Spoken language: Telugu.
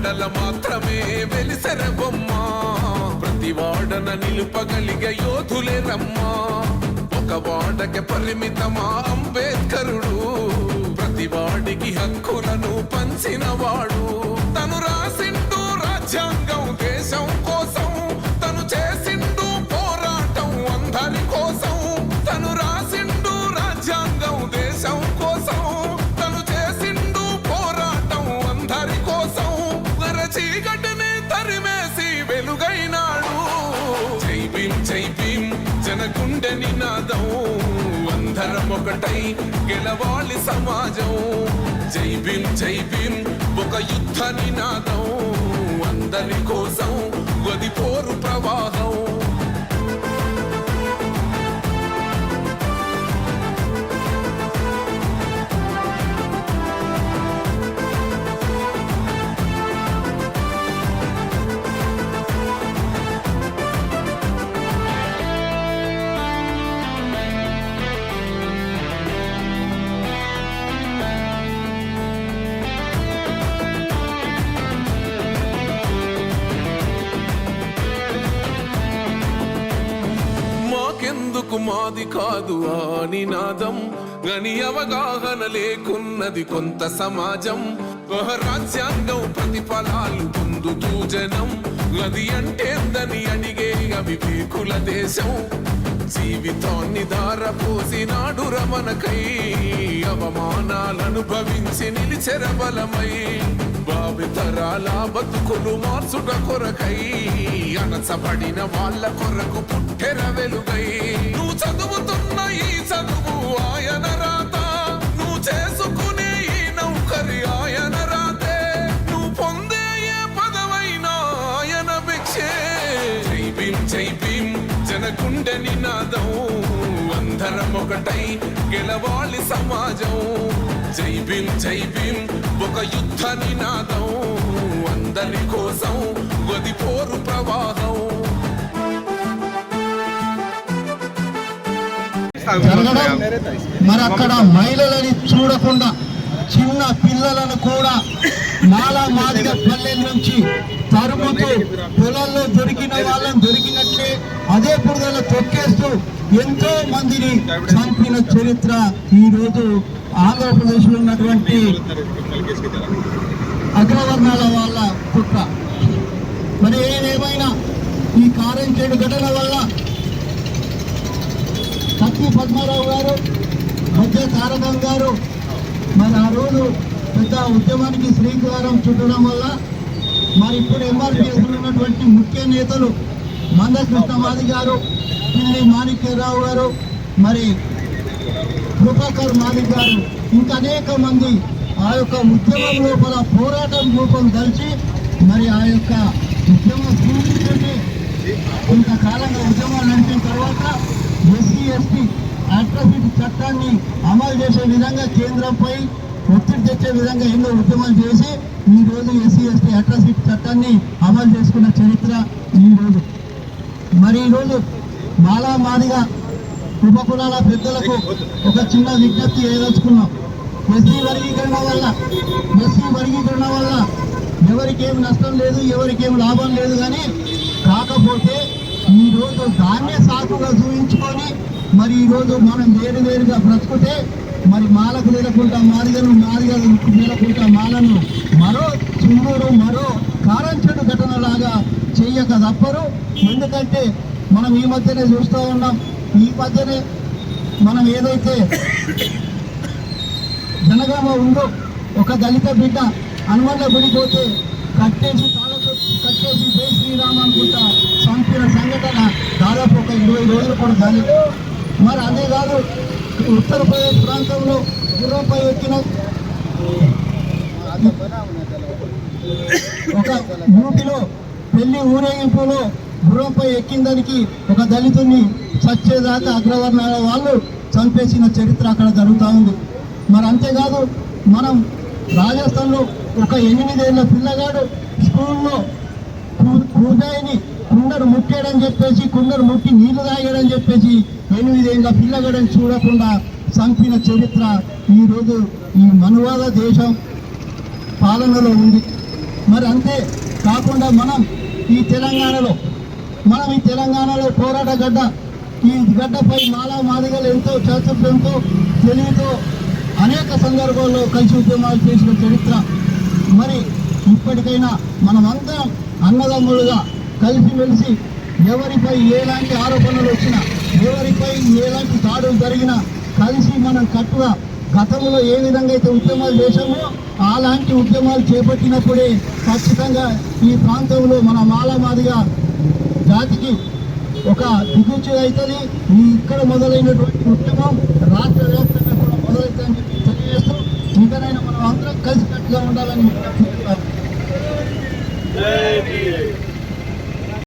వాడల మాత్రమే వెలిసెర బొమ్మ ప్రతి వాడన నిలుపగలిగే యోధులే రమ్మా ఒక వాడకి పరిమితమా అంబేద్కరుడు ప్రతి వాడికి హక్కులను పంచిన వాడు తను రాసిండు రాజ్యాంగం దేశం కోసం తను చేసిండు పోరాటం అందరి కోసం తను రాసిండు రాజ్యాంగం దేశం కోసం తను చేసిండు పోరాటం అందరి కోసం చీకటిని తరిమేసి వెలుగైనాడు జై భీం జనగుండె నినాదం అందరం ఒకటై గెలవాలి సమాజం జై భీం ఒక యుద్ధ నినాదం అందరి కోసం గది పోరు ప్రవాహం మాకెందుకు మాది కాదు ఆ నినాదం గని అవగాహన లేకున్నది కొంత సమాజం రాజ్యాంగం ప్రతిఫలాలు పొందుతూ జనం అది అంటేందని అడిగే అవివేకుల దేశం జీవితాన్ని ధారపోసినాడు రమణకై అవమానాలను భవించి నిలిచెర బలమై భావితరాల బతుకులు మార్చుట కొరకై అణచబడిన వాళ్ళ కొరకు పుట్టెర వెలుగై నువ్వు చదువుతున్న ఈ చదువు ఆయన రాత నువ్వు చేసుకునే ఈ నౌకరి ఆయన రాతే నువ్వు పొందే ఏ పదవైనా ఆయన భిక్షే జై భీం జనగుండె నినాదం అందరం ఒకటై గెలవాలి సమాజం జై భీం ఒక యుద్ధ నినాదం అందరి కోసం గది పోరు ప్రవాహం మరి అక్కడ మహిళలని చూడకుండా చిన్న పిల్లలను కూడా నాలా మాదిగ పల్లెల నుంచి తరుముతూ పొలాల్లో దొరికిన వాళ్ళని దొరికినట్లే అదే బురదలో తొక్కేస్తూ ఎంతో మందిని చంపిన చరిత్ర ఈ రోజు ఆంధ్రప్రదేశ్ లో ఉన్నటువంటి అగ్రవర్ణాల వాళ్ళ కుట్ర. మరి ఏదేమైనా ఈ కారంచేడు ఘటన వల్ల సత్తి పద్మారావు గారు మధ్య తారకం గారు మరి ఆ రోజు పెద్ద ఉద్యమానికి శ్రీకారం చుట్టడం వల్ల మరి ఇప్పుడు ఎంఆర్పీఎస్ ఉన్నటువంటి ముఖ్య నేతలు మందకృష్ణమాది గారు, పిల్లి మాణిక్యరావు గారు, మరి కృపాకర్ మాదిక్ గారు, ఇంకా అనేక మంది ఆ యొక్క ఉద్యమం లోపల పోరాటం రూపం కలిసి మరి ఆ యొక్క ఉద్యమ స్ఫూర్తితోటి కొంతకాలంగా ఉద్యమాలు నడిపిన తర్వాత ఎస్సీ ఎస్టీ అట్రాసిటీ చట్టాన్ని అమలు చేసే విధంగా కేంద్రంపై ఒత్తిడి తెచ్చే విధంగా ఎన్నో ఉద్యమాలు చేసి ఈ రోజు ఎస్సీ ఎస్టీ అట్రాసిటీ చట్టాన్ని అమలు చేసుకున్న చరిత్ర ఈ రోజు. మరి ఈరోజు మాలా మాదిగా ఉపకులాల పెద్దలకు ఒక చిన్న విజ్ఞప్తి ఏదలుచుకున్నాం. ఎస్సీ వర్గీకరణ వల్ల ఎవరికేం నష్టం లేదు, ఎవరికేం లాభం లేదు. కానీ కాకపోతే ఈరోజు దాన్నే సాకుగా చూపించుకొని మరి ఈరోజు మనం వేరుగా బ్రతుకుతే మరి మాలకు లేకుండా మాదిగలు లేకుండా మాలను మరో చుండూరు మరో కారంచెడు ఘటనలాగా చెయ్యక తప్పరు. ఎందుకంటే మనం ఈ మధ్యనే చూస్తూ ఉన్నాం. ఈ మధ్యనే మనం ఏదైతే జనగామ ఉందో ఒక దళిత బిడ్డ హనుమన్ల గుడిపోతే కట్టేసి జై శ్రీరామ్ అనుకుంటా చంపిన సంఘటన దాదాపు ఒక 20 రోజులు కూడా కాలేదు. మరి అంతేకాదు ఉత్తరప్రదేశ్ ప్రాంతంలో గుర్రంపై ఎక్కిన ఒక యూపీలో పెళ్లి ఊరేగింపులో గుర్రంపై ఎక్కిందానికి ఒక దళితుడిని చచ్చేదాకా అగ్రవర్ణాల వాళ్ళు చంపేసిన చరిత్ర అక్కడ జరుగుతూ ఉంది. మరి అంతేకాదు మనం రాజస్థాన్లో ఒక 8 ఏళ్ల పిల్లగాడు స్కూల్లో కూజాయిని కుండరు ముట్టాడని చెప్పేసి కుండరు ముట్టి నీళ్లు తాగాడని చెప్పేసి 8 ఏళ్ల పిల్లగాడని చూడకుండా చంపిన చరిత్ర ఈరోజు ఈ మనువాద దేశం పాలనలో ఉంది. మరి అంతే కాకుండా మనం ఈ తెలంగాణలో పోరాట గడ్డ, ఈ గడ్డపై మాలా మాదిగలు ఎంతో చాతుర్యంతో తెలివితో అనేక సందర్భాల్లో కలిసి ఉద్యమాలు చేసిన చరిత్ర. మరి ఇప్పటికైనా మనమంతా అన్నదమ్ములుగా కలిసిమెలిసి ఎవరిపై ఎలాంటి ఆరోపణలు వచ్చినా, ఎవరిపై ఎలాంటి దాడులు జరిగినా కలిసి మనం కట్టుగా గతంలో ఏ విధంగా అయితే ఉద్యమాలు చేశామో అలాంటి ఉద్యమాలు చేపట్టినప్పుడే ఖచ్చితంగా ఈ ప్రాంతంలో మన మాలమాదిగా జాతికి ఒక దిగుచ్చి అవుతుంది. ఈ ఇక్కడ మొదలైనటువంటి ఉద్యమం రాష్ట్ర వ్యాప్తంగా కూడా మొదలవుతుందని చెప్పి తెలియజేస్తూ ఇంకనైనా మనం అందరం కలిసికట్టుగా ఉండాలని